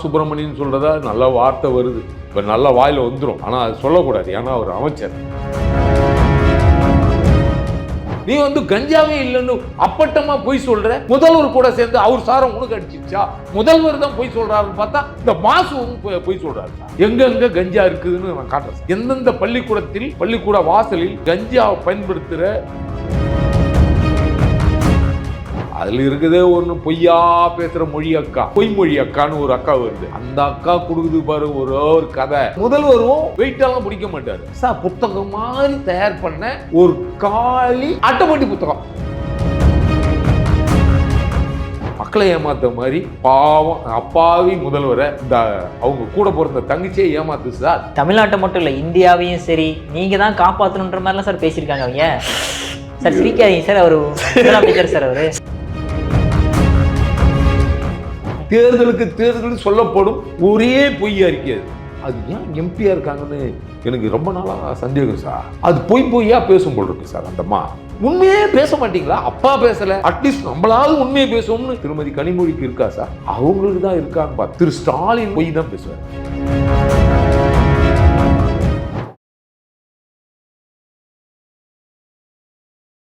சுப்பிரமணியன் சொல்றதா நல்ல வார்த்தை வருது, இப்போ நல்ல வாயில் வந்துடும். ஆனால் அது சொல்லக்கூடாது, ஏன்னா அவர் அமைச்சர். நீ கஞ்சாவே இல்லைன்னு அப்பட்டமா போய் சொல்ற. முதல்வர் கூட சேர்ந்து அவர் சாரம் உனக்கு அடிச்சிச்சா? முதல்வர் தான் போய் சொல்றாருன்னு பார்த்தா இந்த மாசுவும் போய் சொல்றாரு. எங்க கஞ்சா இருக்குதுன்னு நான் காட்டுறேன். எந்தெந்த பள்ளிக்கூடத்தில் பள்ளிக்கூட வாசலில் கஞ்சா பயன்படுத்துற அதுல இருக்குதே ஒண்ணு பொய்யா பேசுற மொழி அக்கா, பொய்மொழி அக்கான்னு ஒரு அக்கா வருது. அந்த அக்கா கொடுக்குது பாரு ஒரு கதை. முதல்வரும் வெயிட்டெல்லாம் பிடிக்க மாட்டாரு சார். புத்தகம் மாதிரி தயார் பண்ண ஒரு காலி அட்டைப்பட்டி புத்தகம். மக்களை ஏமாத்த மாதிரி பாவம் அப்பாவி முதல்வரை இந்த அவங்க கூட பிறந்த தங்கச்சியை ஏமாத்து சார். தமிழ்நாட்டை மட்டும் இல்லை, இந்தியாவையும் சரி நீங்க தான் காப்பாற்றணுன்ற மாதிரிலாம் சார் பேசியிருக்காங்க அவங்க. சார் சிரிக்காதீங்க சார், அவரு முதலமைச்சர் சார். அவரு தேர்தல் சொல்லப்படும் ஒரே பொய்யா இருக்காது. அது ஏன் எம்பியா இருக்காங்கன்னு எனக்கு ரொம்ப நாளா சந்தேகம் சார். அது பொய்யா பேசும் போல் இருக்கு சார். அந்தம்மா உண்மையே பேச மாட்டீங்களா? அப்பா பேசல, அட்லீஸ்ட் நம்மளாவது உண்மையை பேசுவோம்னு திருமதி கனிமொழிக்கு இருக்கா சார்? அவங்களுக்கு தான் இருக்காங்கப்பா. திரு ஸ்டாலின் பொய் தான் பேசுவார்.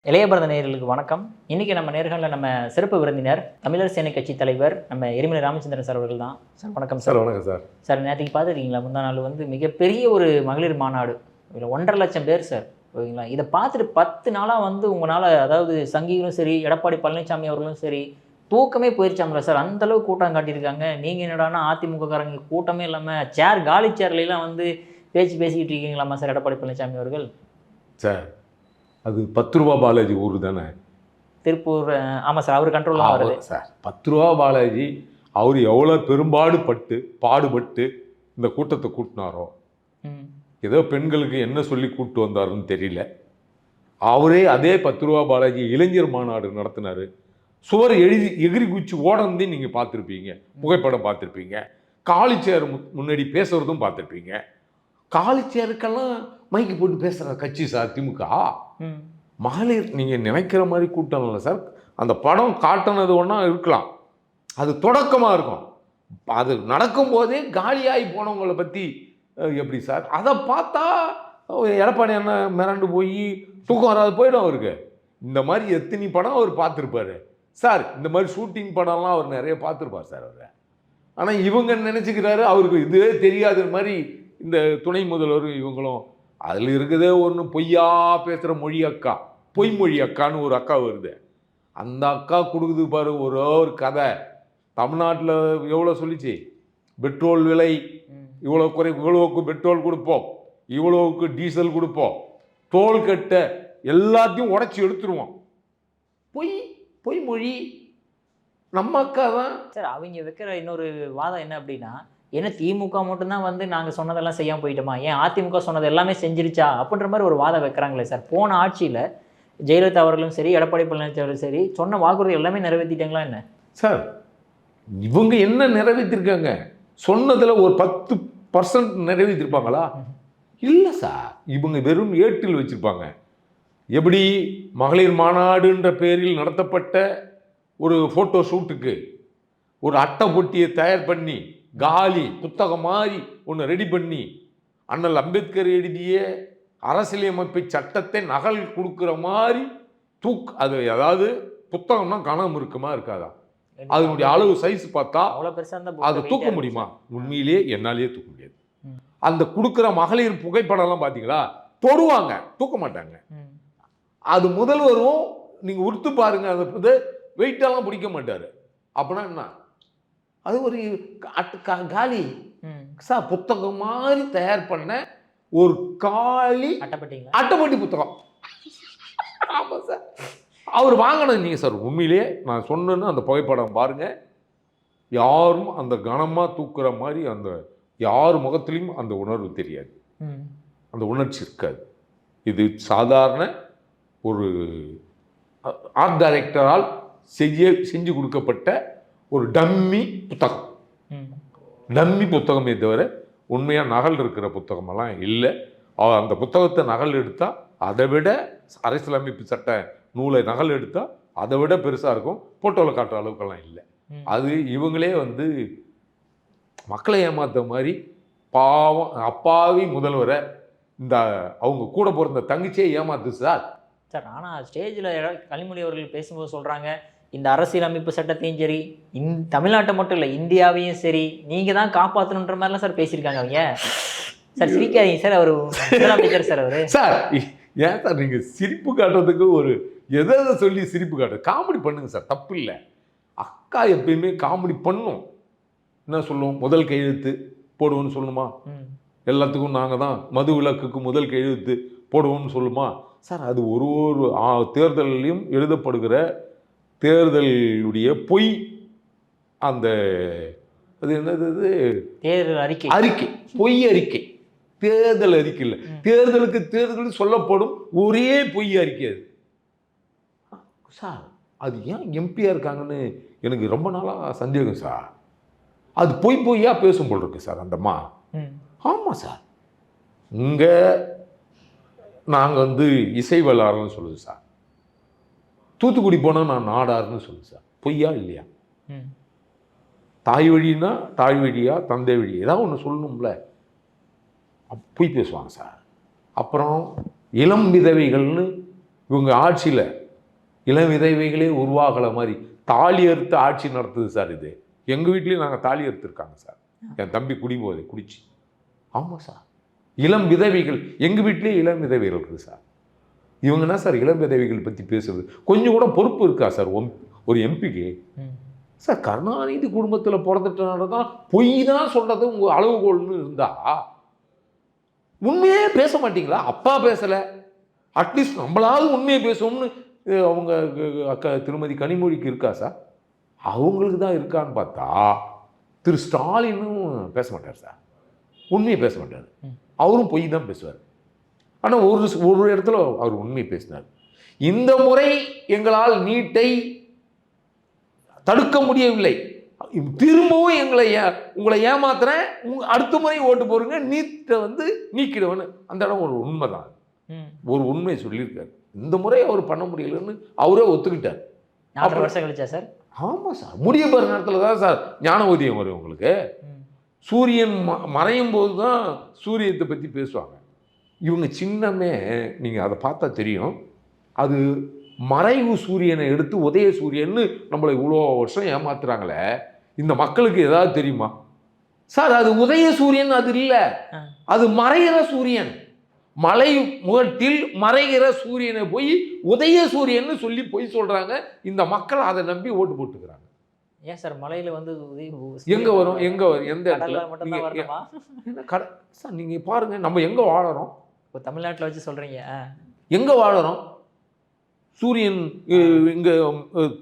இளையபாரத நேயர்களுக்கு வணக்கம். இன்னைக்கு நம்ம நேர்காணல நம்ம சிறப்பு விருந்தினர் தமிழர் சேனை கட்சி தலைவர் நம்ம எரிமலை ராமச்சந்திரன் சார் அவர்கள் தான். சார் வணக்கம் சார். வணக்கம் சார். சார் நேற்றுக்கு பார்த்துருக்கீங்களா? முந்தா நாள் மிகப்பெரிய ஒரு மகளிர் மாநாடு, இதில் 1.5 லட்சம் பேர் சார். ஓகேங்களா? இதை பார்த்துட்டு 10 நாளாக உங்களால், அதாவது சங்கிகளும் சரி எடப்பாடி பழனிசாமி அவர்களும் சரி தூக்கமே போயிருச்சாங்களா சார்? அந்தளவு கூட்டம் காட்டியிருக்காங்க. நீங்கள் என்னடானா அதிமுககாரங்க கூட்டமே இல்லாமல் சேர் காலி சேர்லாம் பேசிக்கிட்டு இருக்கீங்களாமா சார் எடப்பாடி பழனிசாமி அவர்கள்? சார் அது 10 ரூபா பாலாஜி ஊர் தானே, திருப்பூர். ஆமாம் சார், அவர் கண்ட்ரோலாக வருது சார். 10 ரூபா பாலாஜி அவர் எவ்வளோ பாடுபட்டு இந்த கூட்டத்தை கூட்டினாரோ, ஏதோ பெண்களுக்கு என்ன சொல்லி கூப்பிட்டு வந்தாருன்னு தெரியல. அவரே அதே 10 ரூபா பாலாஜி இளைஞர் மாநாடு நடத்தினார். சுவர் எகிரி குச்சி ஓடந்தே நீங்கள் பார்த்துருப்பீங்க, புகைப்படம் பார்த்துருப்பீங்க. காலிச்சேர் முன்னாடி பேசுறதும் பார்த்துருப்பீங்க. காலிச்சேருக்கெல்லாம் மைக்கு போட்டு பேசுகிற கட்சி சார் திமுக. மகளிர் நீங்கள் நினைக்கிற மாதிரி கூட்டம் இல்லை சார். அந்த படம் காட்டினது ஒன்றா இருக்கலாம், அது தொடக்கமாக இருக்கும். அது நடக்கும்போதே காலியாகி போனவங்களை பற்றி எப்படி சார்? அதை பார்த்தா எடப்பாடி என்ன மிரண்டு போய் தூக்கம் வராது போயிடும் அவருக்கு. இந்த மாதிரி எத்தனை படம் அவர் பார்த்துருப்பாரு சார். இந்த மாதிரி ஷூட்டிங் படம்லாம் அவர் நிறைய பார்த்துருப்பார் சார் அவர். ஆனால் இவங்க நினச்சிக்கிறாரு அவருக்கு இதுவே தெரியாத மாதிரி. இந்த துணை முதல்வர் இவங்களும் அதில் இருக்குதே ஒன்று பொய்யா பேசுகிற மொழி அக்கா, பொய்மொழி அக்கான்னு ஒரு அக்கா வருது. அந்த அக்கா கொடுக்குது பாரு ஒரு கதை. தமிழ்நாட்டில் எவ்வளோ சொல்லிச்சு, பெட்ரோல் விலை இவ்வளோவுக்கு பெட்ரோல் கொடுப்போம், இவ்வளோவுக்கு டீசல் கொடுப்போம், டோல் கட்ட எல்லாத்தையும் உடச்சி எடுத்துருவோம். பொய்மொழி நம்ம அக்கா தான் சார். அவங்க வைக்கிற இன்னொரு வாதம் என்ன அப்படின்னா, ஏன்னா திமுக மட்டும்தான் நாங்கள் சொன்னதெல்லாம் செய்யாமல் போயிட்டோமா, ஏன் அதிமுக சொன்னது எல்லாமே செஞ்சிருச்சா அப்படின்ற மாதிரி ஒரு வாதம் வைக்கிறாங்களே சார். போன ஆட்சியில் ஜெயலலிதா அவர்களும் சரி எடப்பாடி பழனிசாமி அவர்களும் சரி சொன்ன வாக்குறுதி எல்லாமே நிறைவேற்றிட்டாங்களா என்ன சார்? இவங்க என்ன நிறைவேற்றிருக்காங்க? சொன்னதில் ஒரு 10% நிறைவேற்றிருப்பாங்களா? இல்லை சார். இவங்க வெறும் ஏட்டில் வச்சுருப்பாங்க. எப்படி மகளிர் மாநாடுன்ற பேரில் நடத்தப்பட்ட ஒரு ஃபோட்டோ ஷூட்டுக்கு ஒரு அட்டை பொட்டியை தயார் பண்ணி காலி புத்தகம் மாதிரி ஒன்று ரெடி பண்ணி அண்ணல் அம்பேத்கர் எழுதிய அரசியலமைப்பு சட்டத்தை நகல் கொடுக்குற மாதிரி அது அதாவது புத்தகம்னா கனம் இருக்குமா இருக்காதா? அதனுடைய அளவு சைஸ் பார்த்தா அதை தூக்க முடியுமா? உண்மையிலேயே என்னாலேயே தூக்க முடியாது. அந்த கொடுக்குற மகளிர் புகைப்படம்லாம் பார்த்தீங்களா, தொடுவாங்க, தூக்க மாட்டாங்க. அது முதல்வரும் நீங்கள் உறுத்து பாருங்க, அது வெயிட்டெல்லாம் பிடிக்க மாட்டார். அப்படின்னா என்ன? அது ஒரு காலி சார் புத்தகம் மாதிரி தயார் பண்ண ஒரு காலி அட்டைப்பட்டி புத்தகம். ஆமாம் சார். அவர் வாங்கினது நீங்கள் சார். உண்மையிலேயே நான் சொன்னேன்னு அந்த புகைப்படம் பாருங்க. யாரும் அந்த கனமாக தூக்குற மாதிரி அந்த யார் முகத்திலையும் அந்த உணர்வு தெரியாது, அந்த உணர்ச்சி இருக்காது. இது சாதாரண ஒரு ஆர்ட் டைரக்டரால் செஞ்சு கொடுக்கப்பட்ட ஒரு டம்மி புத்தகமே தவிர உண்மையாக நகல் இருக்கிற புத்தகமெல்லாம் இல்லை. அந்த புத்தகத்தை நகல் எடுத்தால் அதை விட அரசியலமைப்பு சட்ட நூலை நகல் எடுத்தால் அதை விட பெருசாக இருக்கும். ஃபோட்டோவில் காட்டுற அளவுக்கெல்லாம் இல்லை. அது இவங்களே மக்களை ஏமாத்த மாதிரி பாவம் அப்பாவி முதல்வரை இந்த அவங்க கூட பிறந்த தங்கச்சியை ஏமாத்து சார். சார் ஆனால் ஸ்டேஜில் கனிமொழி அவர்கள் பேசும்போது சொல்கிறாங்க, இந்த அரசியலமைப்பு சட்டத்தையும் சரி, தமிழ்நாட்டை மட்டும் இல்லை இந்தியாவையும் சரி நீங்கள் தான் காப்பாற்றணுன்ற மாதிரிலாம் சார் பேசியிருக்காங்க அவங்க. சார் சிரிக்காதீங்க சார், அவர் முதலமைச்சர் சார் அவர். சார் ஏன் சார் நீங்கள் சிரிப்பு காட்டுறதுக்கு ஒரு எதை சொல்லி சிரிப்பு காட்டுறது? காமெடி பண்ணுங்க சார், தப்பு இல்லை. அக்கா எப்பயுமே காமெடி பண்ணும். என்ன சொல்லுவோம், முதல் கையெழுத்து போடுவோன்னு சொல்லணுமா? எல்லாத்துக்கும் நாங்கள் தான் மது விலக்குக்கு முதல் கையெழுத்து போடுவோம்னு சொல்லுமா? சார் அது ஒரு ஒரு தேர்தலையும் எழுதப்படுகிற தேர்தலுடைய பொய், அந்த அது என்னது, தேர்தல் அறிக்கை, அறிக்கை, பொய் அறிக்கை, தேர்தல் அறிக்கை இல்லை, தேர்தலுக்கு சொல்லப்படும் ஒரே பொய் அறிக்கை அது. சார் அது ஏன் எம்பியா இருக்காங்கன்னு எனக்கு ரொம்ப நாளாக சந்தேகம் சார். அது பொய்யா பேசும் போல் இருக்கு சார் அந்தம்மா. ஆமாம் சார், இங்கே நாங்கள் வந்து இசை வல்லாறுன்னு சொல்லுது சார், தூத்துக்குடி போனால் நான் நாடாருன்னு சொல்லுது சார். பொய்யா இல்லையா? தாய் வழின்னா தாய் வழியா தந்தை வழி ஏதாவது ஒன்று சொல்லணும்ல, பொய் பேசுவாங்க சார். அப்புறம் இளம் விதவைகள்னு இவங்க ஆட்சியில் இளம் விதவைகளே உருவாகலை மாதிரி தாலி அறுத்து ஆட்சி நடத்துது சார். இது எங்கள் வீட்லேயும் நாங்கள் தாலி அறுத்துருக்காங்க சார், என் தம்பி குடிச்சு. ஆமாம் சார், இளம் விதவைகள் எங்கள் வீட்லேயே இளம் விதவைகள் இருக்குது சார். இவங்க என்ன சார் இளம் விதவைகள் பற்றி பேசுறது? கொஞ்சம் கூட பொறுப்பு இருக்கா சார் ஒரு எம்பிக்கு? சார் கருணாநிதி குடும்பத்தில் பிறந்துட்டனால தான் பொய் தான் சொல்கிறது உங்கள் அளவுகோல்னு இருந்தா உண்மையே பேச மாட்டீங்களா? அப்பா பேசலை, அட்லீஸ்ட் நம்மளாவது உண்மையை பேசுவோம்னு அவங்க அக்கா திருமதி கனிமொழிக்கு இருக்கா சார்? அவங்களுக்கு தான் இருக்கான்னு பார்த்தா திரு ஸ்டாலினும் பேச மாட்டார் சார், உண்மையை பேச மாட்டார். அவரும் பொய் தான் பேசுவார். ஆனால் ஒரு இடத்துல அவர் உண்மையை பேசினார். இந்த முறை எங்களால் நீட்டை தடுக்க முடியவில்லை, திரும்பவும் உங்களை ஏமாத்துறேன், அடுத்த முறை ஓட்டு போடுங்க, நீட்டை வந்து நீக்கிடுவேன்னு அந்த இடம் ஒரு உண்மை தான், ஒரு உண்மையை சொல்லியிருக்காரு. இந்த முறை அவர் பண்ண முடியலன்னு அவரே ஒத்துக்கிட்டார். 4 வருஷம் கழிச்சா சார்? ஆமாம் சார், முடிய போகிற நேரத்தில் தான் சார் ஞான உதயம் வரும் உங்களுக்கு. சூரியன் மறையும் போது தான் சூரியத்தை பற்றி பேசுவாங்க. இவங்க சின்னமே நீங்கள் அதை பார்த்தா தெரியும், அது மறைவு சூரியனை எடுத்து உதய சூரியன்னு நம்மளை இவ்வளோ வருஷம் ஏமாத்துறாங்களே, இந்த மக்களுக்கு ஏதாவது தெரியுமா சார்? அது உதய சூரியன் அது இல்லை, அது மறைகிற சூரியன். மலை முகட்டில் மறைகிற சூரியனை போய் உதய சூரியன்னு சொல்லி போய் சொல்கிறாங்க. இந்த மக்கள் அதை நம்பி ஓட்டு போட்டுக்கிறாங்க. ஏன் சார் மலையில் வந்து எங்கே வரும், எங்கே வரும், எந்த இடத்துல சார்? நீங்கள் பாருங்கள், நம்ம எங்கே வாழறோம்? இப்போ தமிழ்நாட்டில் வச்சு சொல்கிறீங்க, எங்கே வாழறோம்? சூரியன் இங்கே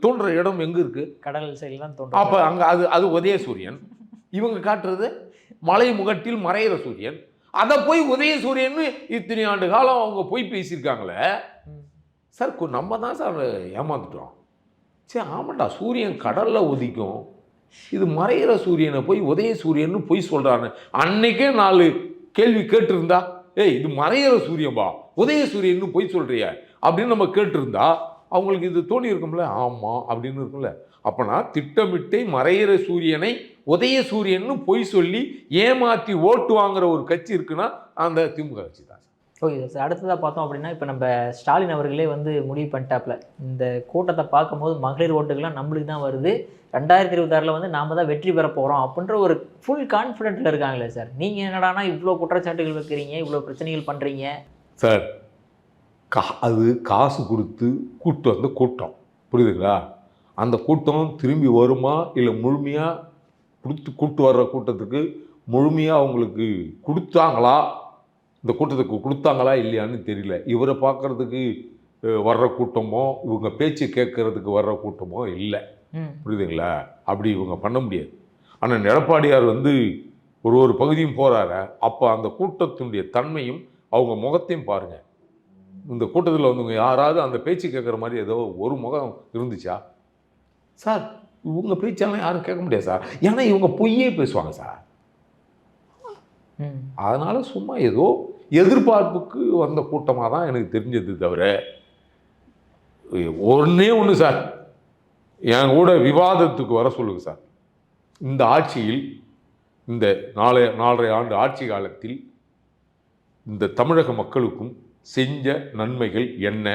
தோன்ற இடம் எங்கே இருக்குது? கடல் சைட்லாம் தோன்றும். அப்போ அங்கே அது உதய சூரியன். இவங்க காட்டுறது மலை முகட்டில் மறைகிற சூரியன். அதை போய் உதய சூரியன்னு இத்தனை ஆண்டு காலம் அவங்க போய் பேசியிருக்காங்களே சார். நம்ம தான் சார் ஏமாந்துட்டோம். சரி ஆமாண்டா, சூரியன் கடலில் உதிக்கும், இது மறைகிற சூரியனை போய் உதய சூரியன்னு போய் சொல்கிறான்னு அன்னைக்கே 4 கேள்வி கேட்டிருந்தா, ஏய் இது மறைகிற சூரியன்பா, உதய சூரியன்னு போய் சொல்கிறிய அப்படின்னு நம்ம கேட்டிருந்தா அவங்களுக்கு இது தோணி இருக்கும்ல, ஆமாம் அப்படின்னு இருக்கும்ல. அப்போனா திட்டமிட்டை மறைகிற சூரியனை உதய சூரியன்னு பொய் சொல்லி ஏமாற்றி ஓட்டு வாங்குற ஒரு கட்சி இருக்குன்னா அந்த திமுக கட்சி தான். ஓகே சார், அடுத்ததாக பார்த்தோம் அப்படின்னா இப்போ நம்ம ஸ்டாலின் அவர்களே வந்து முடிவு பண்ணிட்டாப்ல, இந்த கூட்டத்தை பார்க்கும்போது மகளிர் ஓட்டுகள்லாம் நம்மளுக்கு தான் வருது, 2026 வந்து நாம் தான் வெற்றி பெற போகிறோம் அப்படின்ற ஒரு ஃபுல் கான்ஃபிடென்ட்டில் இருக்காங்களே சார். நீங்கள் என்னடானா இவ்வளோ குற்றச்சாட்டுகள் வைக்கிறீங்க, இவ்வளோ பிரச்சனைகள் பண்ணுறீங்க சார்? அது காசு கொடுத்து கூட்டு வந்த கூட்டம், புரியுதுங்களா? அந்த கூட்டம் திரும்பி வருமா இல்லை முழுமையாக கூட்டு வர்ற கூட்டத்துக்கு முழுமையாக அவங்களுக்கு கொடுத்தாங்களா, இந்த கூட்டத்துக்கு கொடுத்தாங்களா இல்லையான்னு தெரியல. இவரை பார்க்குறதுக்கு வர்ற கூட்டமோ இவங்க பேச்சு கேட்கறதுக்கு வர்ற கூட்டமோ இல்லை, புரியுதுங்களா? அப்படி இவங்க பண்ண முடியாது. ஆனால் எடப்பாடியார் வந்து ஒரு பகுதியும் போகிறாரு, அப்போ அந்த கூட்டத்தினுடைய தன்மையும் அவங்க முகத்தையும் பாருங்கள். இந்த கூட்டத்தில் வந்தவங்க யாராவது அந்த பேச்சு கேட்குற மாதிரி ஏதோ ஒரு முகம் இருந்துச்சா சார்? இவங்க பேச்செல்லாம் யாரும் கேட்க முடியாது சார், ஏன்னா இவங்க பொய்யே பேசுவாங்க சார். அதனால் சும்மா ஏதோ எதிர்பார்ப்புக்கு வந்த கூட்டமாக தான் எனக்கு தெரிஞ்சது தவிர ஒன்று சார், என் கூட விவாதத்துக்கு வர சொல்லுங்க சார். இந்த ஆட்சியில் இந்த 4.5 ஆண்டு ஆட்சி காலத்தில் இந்த தமிழக மக்களுக்கும் செஞ்ச நன்மைகள் என்ன,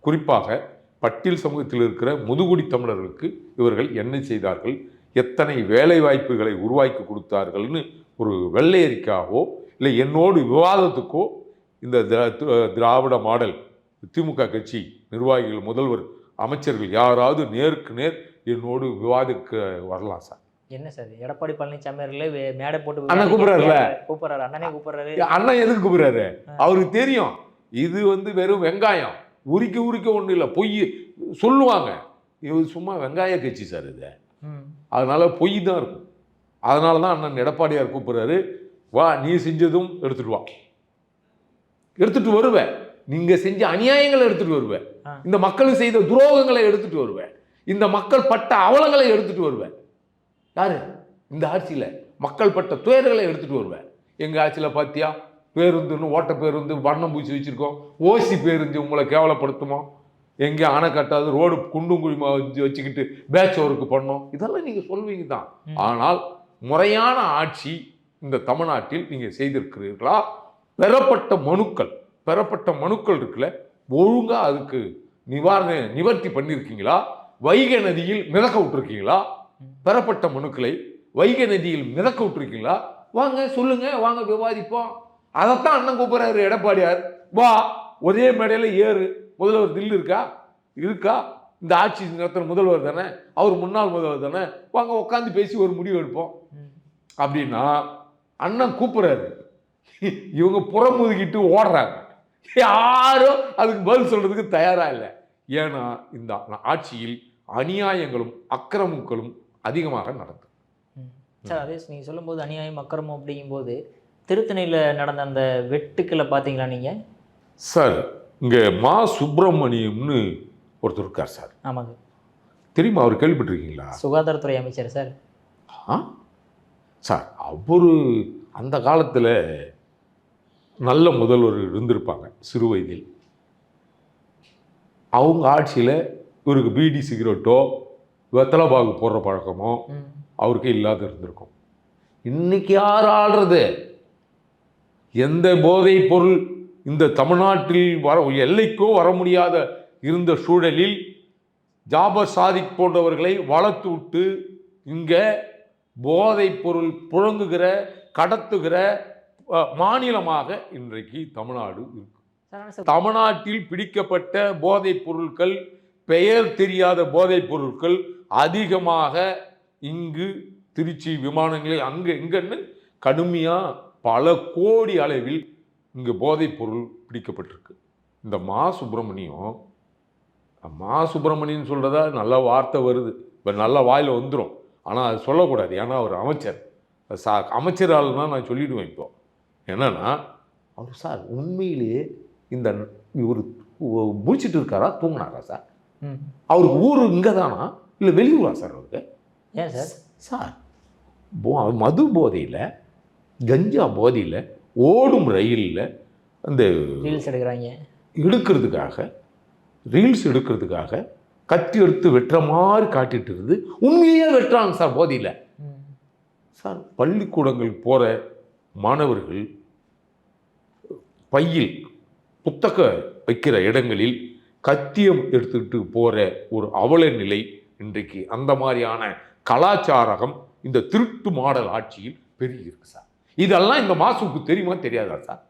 குறிப்பாக பட்டியல் சமூகத்தில் இருக்கிற முதுகுடி தமிழர்களுக்கு இவர்கள் என்ன செய்தார்கள், எத்தனை வேலை வாய்ப்புகளை உருவாக்கி கொடுத்தார்கள்னு ஒரு வெள்ளை அறிக்கையாவோ இல்லை என்னோடு விவாதத்துக்கோ இந்த திராவிட மாடல் திமுக கட்சி நிர்வாகிகள், முதல்வர், அமைச்சர்கள் யாராவது நேருக்கு நேர் என்னோடு விவாதிக்க வரலாம் சார். என்ன சார் எடப்பாடி பழனிசாமி அவர்களே மேடை போட்டு அண்ணன் கூப்பிடுறாருல, கூப்பிடுறாரு, அண்ணனே கூப்பிடுறாரு. அண்ணன் எதுக்கு கூப்பிடுறாரு? அவருக்கு தெரியும் இது வெறும் வெங்காயம், உரிக்க ஒன்றும் இல்லை, பொய் சொல்லுவாங்க. இது சும்மா வெங்காய கட்சி சார் இது, அதனால பொய் தான் இருக்கும். அதனால தான் அண்ணன் எடப்பாடியார் கூப்பிடுறாரு, வா நீ செஞ்சதும் எடுத்துட்டு வா, எடுத்துட்டு வருவேன், நீங்க செஞ்ச அநியாயங்களை எடுத்துட்டு வருவேன், இந்த மக்களுக்கு செய்த துரோகங்களை எடுத்துட்டு வருவேன், இந்த மக்கள் பட்ட அவலங்களை எடுத்துட்டு வருவேன். யாரு? இந்த ஆட்சியில் மக்கள் பட்ட துயர்களை எடுத்துட்டு வருவேன். எங்கள் ஆட்சியில் பார்த்தியா, பேருந்துன்னு ஓட்ட பேருந்து வண்ணம் பூச்சி வச்சுருக்கோம், ஓசி பேருந்து உங்களை கேவலப்படுத்துமோ, எங்கே அணை கட்டாது ரோடு குண்டும் குழிமா வச்சுக்கிட்டு பேட்ச் ஒர்க்கு பண்ணோம், இதெல்லாம் நீங்கள் சொல்வீங்க தான். ஆனால் முறையான ஆட்சி இந்த தமிழ்நாட்டில் நீங்கள் செய்திருக்கிறீர்களா? பெறப்பட்ட மனுக்கள் இருக்குல்ல, ஒழுங்காக அதுக்கு நிவர்த்தி பண்ணியிருக்கீங்களா? வைகை நதியில் மிதக்க விட்டுருக்கீங்களா? பெறப்பட்ட மனுக்களை வைகை நதியில் மிதக்க விட்டுருக்கீங்களா? வாங்க சொல்லுங்க, வாங்க விவாதிப்போம். அதைத்தான் அண்ணன் கூப்பிடுறாரு எடப்பாடியார், வா ஒரே மேடையில் ஏறு. முதல்வர் தில்லு இருக்கா? இந்த ஆட்சி நடத்துகிற முதல்வர் தானே, அவர் முன்னாள் முதல்வர் தானே, வாங்க உட்காந்து பேசி ஒரு முடிவு எடுப்போம் அப்படின்னா அண்ணன் கூப்பிடுறாரு. இவங்க புறமுதுகிட்டு ஓடுறாங்க, யாரும் அதுக்கு பதில் சொல்றதுக்கு தயாரா இல்லை. ஏன்னா இந்த ஆட்சியில் அநியாயங்களும் அக்கிரமங்களும் அதிகமாக நடக்கும் சார். அதே நீங்கள் சொல்லும்போது அநியாயம் அக்கிரமம் அப்படிங்கும்போது திருத்தணியில் நடந்த அந்த வெட்டுக்களை பார்த்தீங்களா நீங்கள்? சார் இங்கே மா சுப்பிரமணியம்னு ஒருத்தர் இருக்கார் சார். ஆமாங்க, தெரியுமா? அவர் கேள்விப்பட்டிருக்கீங்களா? சுகாதாரத்துறை அமைச்சர் சார். சார் அவரு அந்த காலத்தில் நல்ல முதல்வர் இருந்திருப்பாங்க சிறு வயதில். அவங்க ஆட்சியில் இவருக்கு பீடி சிகரெட்டோ வெத்தலை பாகு போடுற பழக்கமோ அவருக்கு இல்லாத இருந்திருக்கும். இன்னைக்கு யார் ஆள்றது? எந்த போதைப் பொருள் இந்த தமிழ்நாட்டில் எல்லைக்கோ வர முடியாத இருந்த சூழலில் ஜாபர் சாதிக் போன்றவர்களை வளர்த்து விட்டு இங்கே போதைப் பொருள் புழங்குகிற கடத்துகிற மாநிலமாக இன்றைக்கு தமிழ்நாடு இருக்கு. தமிழ்நாட்டில் பிடிக்கப்பட்ட போதைப் பொருட்கள், பெயர் தெரியாத போதைப் பொருட்கள் அதிகமாக இங்கு திருச்சி விமான நிலையம் அங்கே இங்கன்னு கடுமையாக பல கோடி அளவில் இங்கே போதைப் பொருள் பிடிக்கப்பட்டிருக்கு. இந்த மா சுப்பிரமணியன் சொல்கிறதா நல்ல வார்த்தை வருது, இப்போ நல்ல வாயில் வந்துடும். ஆனால் அது சொல்லக்கூடாது, ஏன்னா அவர் அமைச்சர். அமைச்சரால் தான் நான் சொல்லிவிடுவேன். இப்போ என்னன்னா, அவர் சார் உண்மையிலேயே இந்த இவர் முடிச்சுட்டு இருக்காரா, தூங்கினாரா சார்? அவருக்கு ஊர் இங்கே தானா இல்லை வெளியூரா சார் அவருக்கு? ஏன் சார்? சார் மது போதையில், கஞ்சா போதையில் ஓடும் ரயிலில் அந்த ரீல்ஸ் எடுக்கிறதுக்காக கத்தி எடுத்து வெட்டுற மாதிரி காட்டிட்டு இருந்து உண்மையே வெட்டுறாங்க சார் போதையில். சார் பள்ளிக்கூடங்கள் போகிற மாணவர்கள் பையில் புத்தக வைக்கிற இடங்களில் கத்தியம் எடுத்துக்கிட்டு போகிற ஒரு அவல நிலை இன்றைக்கு. அந்த மாதிரியான கலாச்சாரம் இந்த திருட்டு மாடல் ஆட்சியில் பெருகி இருக்கு சார். இதெல்லாம் இந்த மாசுக்கு தெரியுமா தெரியாதா சார்?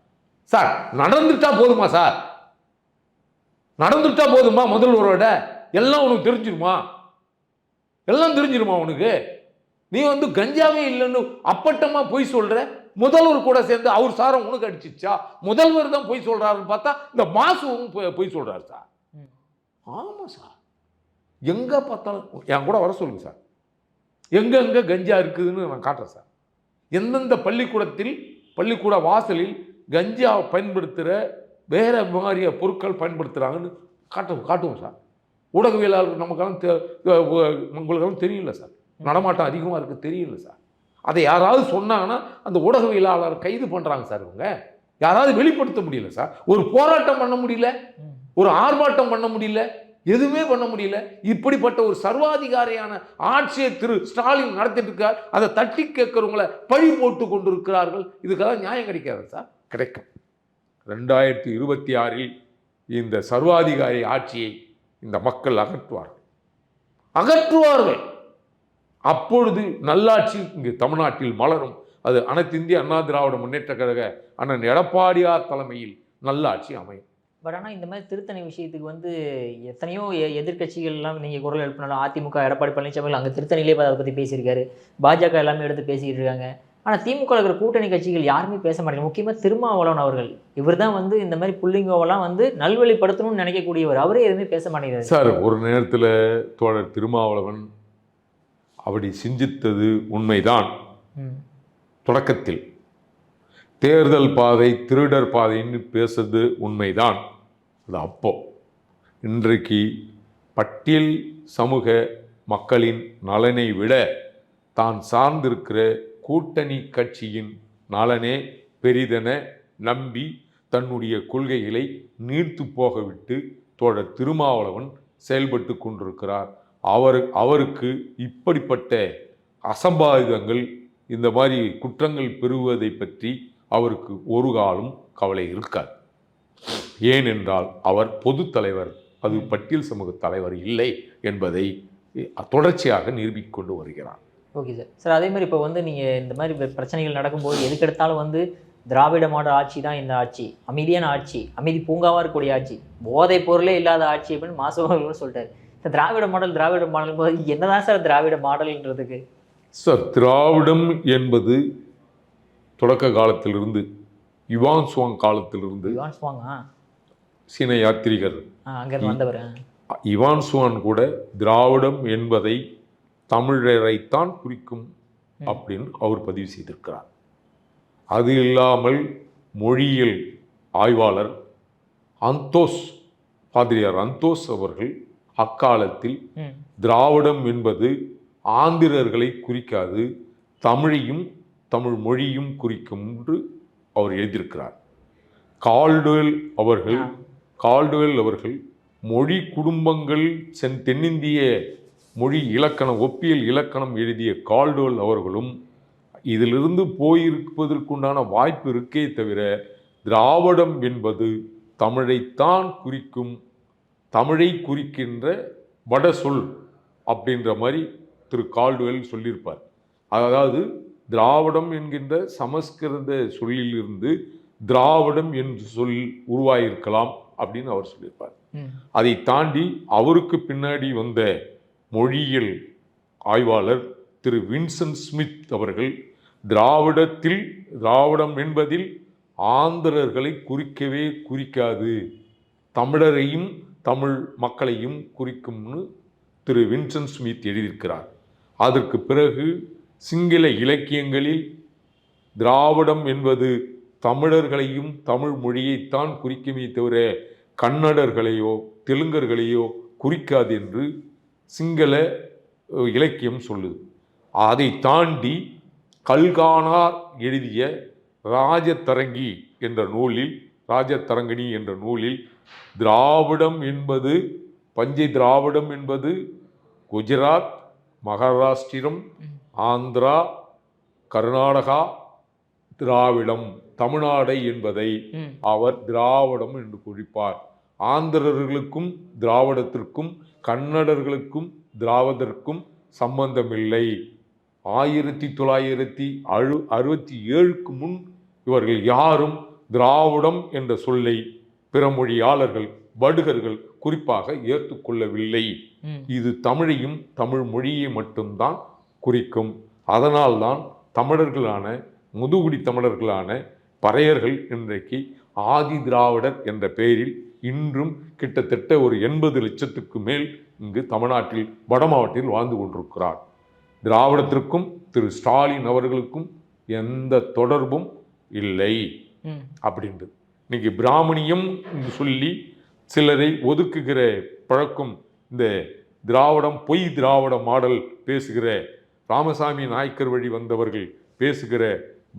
சார் நடந்துட்டா போதுமா சார்? நடந்துட்டா போதுமா? முதல்வரோட எல்லாம் உனக்கு தெரிஞ்சிருமா? எல்லாம் தெரிஞ்சிருமா உனக்கு? நீ கஞ்சாவே இல்லைன்னு அப்பட்டமா பொய் சொல்ற. முதல்வர் கூட சேர்ந்து அவர் சாரம் உனக்கு அடிச்சிச்சா? முதல்வர் தான் பொய் சொல்றாருன்னு பார்த்தா இந்த மாசுவும் பொய் சொல்றாரு சார். ஆமா சார், எங்க பார்த்தாலும் என் கூட வர சொல்லுங்க சார், எங்க கஞ்சா இருக்குதுன்னு நான் காட்டுறேன் சார். எந்தெந்த பள்ளிக்கூட வாசலில் கஞ்சா பயன்படுத்துகிற வேற மாதிரிய பொருட்கள் பயன்படுத்துகிறாங்கன்னு காட்டுவோம் சார். ஊடகவியலாளர்கள் உங்களுக்கெல்லாம் தெரியல சார், நடமாட்டம் அதிகமாக இருக்குது தெரியல சார். அதை யாராவது சொன்னாங்கன்னா அந்த ஊடகவியலாளர் கைது பண்ணுறாங்க சார். இவங்க யாராவது வெளிப்படுத்த முடியல சார். ஒரு போராட்டம் பண்ண முடியல, ஒரு ஆர்ப்பாட்டம் பண்ண முடியல. எதுவுமே பண்ண முடியல. இப்படிப்பட்ட ஒரு சர்வாதிகாரியான ஆட்சியை திரு ஸ்டாலின் நடத்திட்டு இருக்கார். அதை தட்டி கேட்கிறவங்களை பழி போட்டு கொண்டிருக்கிறார்கள். இதுக்கெல்லாம் நியாயம் கிடைக்காது சார். கிடைக்கும். 2026 இந்த சர்வாதிகாரி ஆட்சியை இந்த மக்கள் அகற்றுவார்கள். அப்பொழுது நல்லாட்சி இங்கு தமிழ்நாட்டில் மலரும். அது அனைத்து இந்திய அண்ணா திராவிட முன்னேற்ற கழக அண்ணன் எடப்பாடியார் தலைமையில் நல்லாட்சி அமையும். பட் ஆனால் இந்த மாதிரி திருத்தணி விஷயத்துக்கு வந்து எத்தனையோ எதிர்கட்சிகள்லாம் நீங்கள் குரல் எழுப்பினாலும் அதிமுக எடப்பாடி பழனிசாமி அங்கே திருத்தணியிலே அதை பற்றி பேசியிருக்காரு. பாஜக எல்லாமே எடுத்து பேசிக்கிட்டு இருக்காங்க. ஆனால் திமுக இருக்கிற கூட்டணி கட்சிகள் யாருமே பேச மாட்டேங்க. முக்கியமாக திருமாவளவன் அவர்கள், இவர் தான் வந்து இந்த மாதிரி புள்ளிங்கோவெல்லாம் வந்து நல்வழிப்படுத்தணும்னு நினைக்கக்கூடியவர். அவரே எதுவுமே பேச மாட்டேங்கிறார் சார். ஒரு நேரத்தில் தோழர் திருமாவளவன் அப்படி சிந்தித்தது உண்மைதான். தொடக்கத்தில் தேர்தல் பாதை திருடர் பாதைன்னு பேசுறது உண்மைதான். அது அப்போ. இன்றைக்கு பட்டியல் சமூக மக்களின் நலனை விட தான் சார்ந்திருக்கிற கூட்டணி கட்சியின் நலனே பெரிதென நம்பி தன்னுடைய கொள்கைகளை நீர்த்து போகவிட்டு தோழர் திருமாவளவன் செயல்பட்டு கொண்டிருக்கிறார். அவருக்கு இப்படிப்பட்ட அசம்பாவிதங்கள், இந்த மாதிரி குற்றங்கள் பெறுவதை பற்றி அவருக்கு ஒரு காலம் கவலை இருக்காது. ஏனென்றால் அவர் பொது தலைவர், அது பட்டியல் சமூக தலைவர் இல்லை என்பதை தொடர்ச்சியாக நிரூபித்துக் கொண்டு வருகிறார். Okay sir. சார் அதே மாதிரி இப்போ வந்து நீங்கள் இந்த மாதிரி பிரச்சனைகள் நடக்கும்போது எதுக்கெடுத்தாலும் வந்து திராவிட மாடல் ஆட்சி தான் இந்த ஆட்சி, அமைதியான ஆட்சி, அமைதி பூங்காவாக இருக்கக்கூடிய ஆட்சி, போதைப் பொருளே இல்லாத ஆட்சி அப்படின்னு மாசவர்கள் சொல்லிட்டாரு. திராவிட மாடல் போது என்னதான் சார் திராவிட மாடல்ன்றதுக்கு? சார், திராவிடம் என்பது தொடக்க காலத்திலிருந்து யுவான் சுவாங் காலத்திலிருந்து, சீன யாத்திரிகர் அங்கிருந்து வந்தவர் யுவான் சுவான் கூட திராவிடம் என்பதை தமிழரைத்தான் குறிக்கும் அப்படின்னு அவர் பதிவு செய்திருக்கிறார். அது இல்லாமல் மொழியியல் ஆய்வாளர் பாதிரியார் அந்தோஸ் அவர்கள் அக்காலத்தில் திராவிடம் என்பது ஆந்திரர்களை குறிக்காது, தமிழையும் தமிழ் மொழியும் குறிக்கும் என்று அவர் எழுதியிருக்கிறார். கால்டுவெல் அவர்கள் மொழி குடும்பங்கள் தென்னிந்திய மொழி இலக்கணம், ஒப்பியல் இலக்கணம் எழுதிய கால்டுவெல் அவர்களும் இதிலிருந்து போயிருப்பதற்குண்டான வாய்ப்பு இருக்கே தவிர திராவிடம் என்பது தமிழைத்தான் குறிக்கும், தமிழை குறிக்கின்ற வட சொல் அப்படின்ற மாதிரி திரு கால்டுவெல் சொல்லியிருப்பார். அதாவது திராவிடம் என்கின்ற சமஸ்கிருத சொல்லிலிருந்து திராவிடம் என்று சொல் உருவாயிருக்கலாம் அப்படின்னு அவர் சொல்லியிருப்பார். அதை தாண்டி அவருக்கு பின்னாடி வந்த மொழியியல் ஆய்வாளர் திரு வின்சென்ட் ஸ்மித் அவர்கள் திராவிடம் என்பதில் ஆந்திரர்களை குறிக்கவே குறிக்காது, தமிழரையும் தமிழ் மக்களையும் குறிக்கும்னு திரு வின்சென்ட் ஸ்மித் எழுதியிருக்கிறார். அதற்கு பிறகு சிங்கள இலக்கியங்களில் திராவிடம் என்பது தமிழர்களையும் தமிழ் மொழியைத்தான் குறிக்குமே தவிர கன்னடர்களையோ தெலுங்கர்களையோ குறிக்காது என்று சிங்கள இலக்கியம் சொல்லுது. அதை தாண்டி கல்கானார் எழுதிய ராஜதரங்கணி என்ற நூலில் திராவிடம் என்பது பஞ்சை திராவிடம் என்பது குஜராத், மகாராஷ்டிரம், ஆந்திரா, கர்நாடகா, திராவிடம் தமிழ்நாடு என்பதை அவர் திராவிடம் என்று குறிப்பார். ஆந்திரர்களுக்கும் திராவிடத்திற்கும் கன்னடர்களுக்கும் திராவிடத்திற்கும் சம்பந்தமில்லை. 1967 முன் இவர்கள் யாரும் திராவிடம் என்ற சொல்லை பிற மொழியாளர்கள் படுகர்கள் குறிப்பாக ஏற்றுக்கொள்ளவில்லை. இது தமிழையும் தமிழ் மொழியை மட்டும்தான் குறிக்கும். அதனால்தான் தமிழர்களான முதுகுடி தமிழர்களான பறையர்கள் இன்றைக்கு ஆதி திராவிடர் என்ற பெயரில் இன்றும் கிட்டத்தட்ட ஒரு 80 லட்சத்துக்கு மேல் இங்கு தமிழ்நாட்டில் வட மாவட்டத்தில் வாழ்ந்து கொண்டிருக்கிறார். திராவிடத்திற்கும் திரு ஸ்டாலின் அவர்களுக்கும் எந்த தொடர்பும் இல்லை அப்படின்றது. இன்னைக்கு பிராமணியம் சொல்லி சிலரை ஒதுக்குகிற பழக்கம், இந்த திராவிடம் பொய் திராவிட மாடல் பேசுகிற ராமசாமி நாயக்கர் வழி வந்தவர்கள் பேசுகிற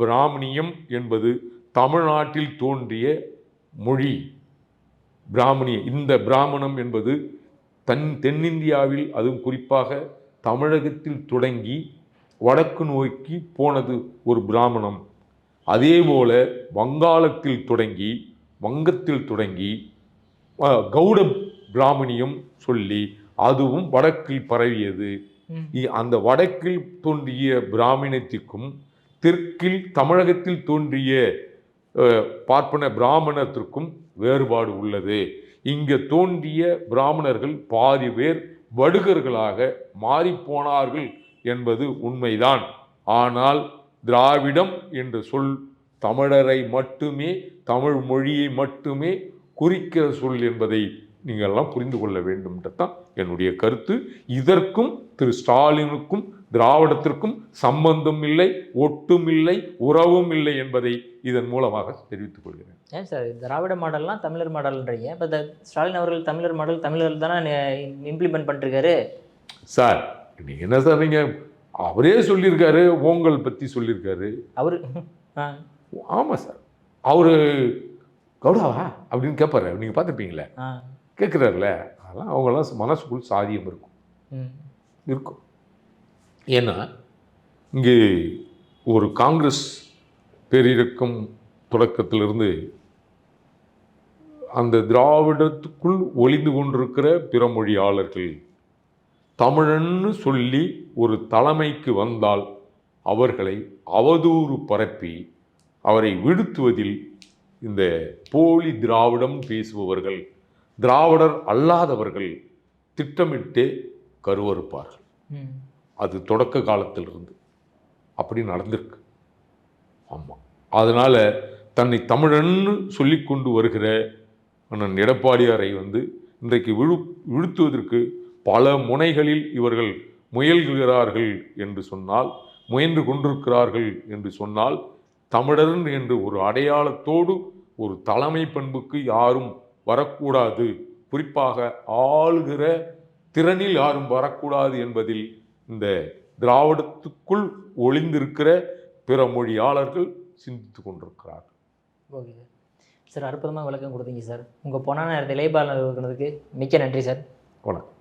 பிராமணியம் என்பது தமிழ்நாட்டில் தோன்றிய மொழி. இந்த பிராமணம் என்பது தென்னிந்தியாவில் அதுவும் குறிப்பாக தமிழகத்தில் தொடங்கி வடக்கு நோக்கி போனது ஒரு பிராமணம். அதேபோல வங்காளத்தில் தொடங்கி வங்கத்தில் தொடங்கி கௌட பிராமணியம் சொல்லி அதுவும் வடக்கில் பரவியது. அந்த வடக்கில் தோன்றிய பிராமணத்திற்கும் தெற்கில் தமிழகத்தில் தோன்றிய பார்ப்பன பிராமணத்திற்கும் வேறுபாடு உள்ளது. இங்கே தோன்றிய பிராமணர்கள் பாதி பேர் வடுகர்களாக மாறிப்போனார்கள் என்பது உண்மைதான். ஆனால் திராவிடம் என்ற சொல் தமிழரை மட்டுமே, தமிழ் மொழியை மட்டுமே குறிக்கிற சொல் என்பதை நீங்கள் எல்லாம் புரிந்து கொள்ள வேண்டும் என்றுதான் என்னுடைய கருத்து. இதற்கும் திரு ஸ்டாலினுக்கும் திராவிடத்திற்கும் சம்பந்தம் இல்லை, ஒட்டும் இல்லை, உறவும் இல்லை என்பதை இதன் மூலமாக தெரிவித்துக் கொள்கிறேன். ஏன் சார் திராவிட மாடல்லாம் தமிழர் மாடல்ன்றீங்க? இப்போ ஸ்டாலின் அவர்கள் தமிழர் மாடல் தமிழர் தானே இம்ப்ளிமெண்ட் பண்ணிருக்காரு சார். நீங்க என்ன சார், நீங்க அவரே சொல்லியிருக்காரு, ஓங்கல் பற்றி சொல்லியிருக்காரு அவரு. ஆமாம் சார், அவரு கவுடாவா அப்படின்னு கேட்பாரு, நீங்கள் பார்த்துருப்பீங்களே, கேட்குறாருல. அதெல்லாம் அவங்கெல்லாம் மனசுக்குள் சாதியம் இருக்கும். ஏன்னா இங்கே ஒரு காங்கிரஸ் பேரிரக்கம் தொடக்கத்திலிருந்து அந்த திராவிடத்துக்குள் ஒளிந்து கொண்டிருக்கிற பிற மொழியாளர்கள் தமிழன்னு சொல்லி ஒரு தலைமைக்கு வந்தால் அவர்களை அவதூறு பரப்பி அவரை வீழ்த்துவதில் இந்த போலி திராவிடம் பேசுபவர்கள், திராவிடர் அல்லாதவர்கள் திட்டமிட்டு கருவறுப்பார்கள். அது தொடக்க காலத்திலிருந்து அப்படி நடந்திருக்கு. ஆமாம், அதனால் தன்னை தமிழன்னு சொல்லி கொண்டு வருகிற அண்ணன் எடப்பாடியாரை இன்றைக்கு வீழ்த்துவதற்கு பல முனைகளில் இவர்கள் முயல்கிறார்கள் என்று சொன்னால், முயன்று கொண்டிருக்கிறார்கள் என்று சொன்னால், தமிழர் என்று ஒரு அடையாளத்தோடு ஒரு தலைமை பண்புக்கு யாரும் வரக்கூடாது, குறிப்பாக ஆளுகிற திறனில் யாரும் வரக்கூடாது என்பதில் இந்த திராவிடத்துக்குள் ஒளிந்திருக்கிற பிற மொழியாளர்கள் சிந்தித்து கொண்டிருக்கிறார்கள். ஓகே சார், அற்புதமாக விளக்கம் கொடுத்தீங்க சார். உங்கள் பொன்னான நேரத்தை இளையபாலனுக்கு மிக்க நன்றி சார். வணக்கம்.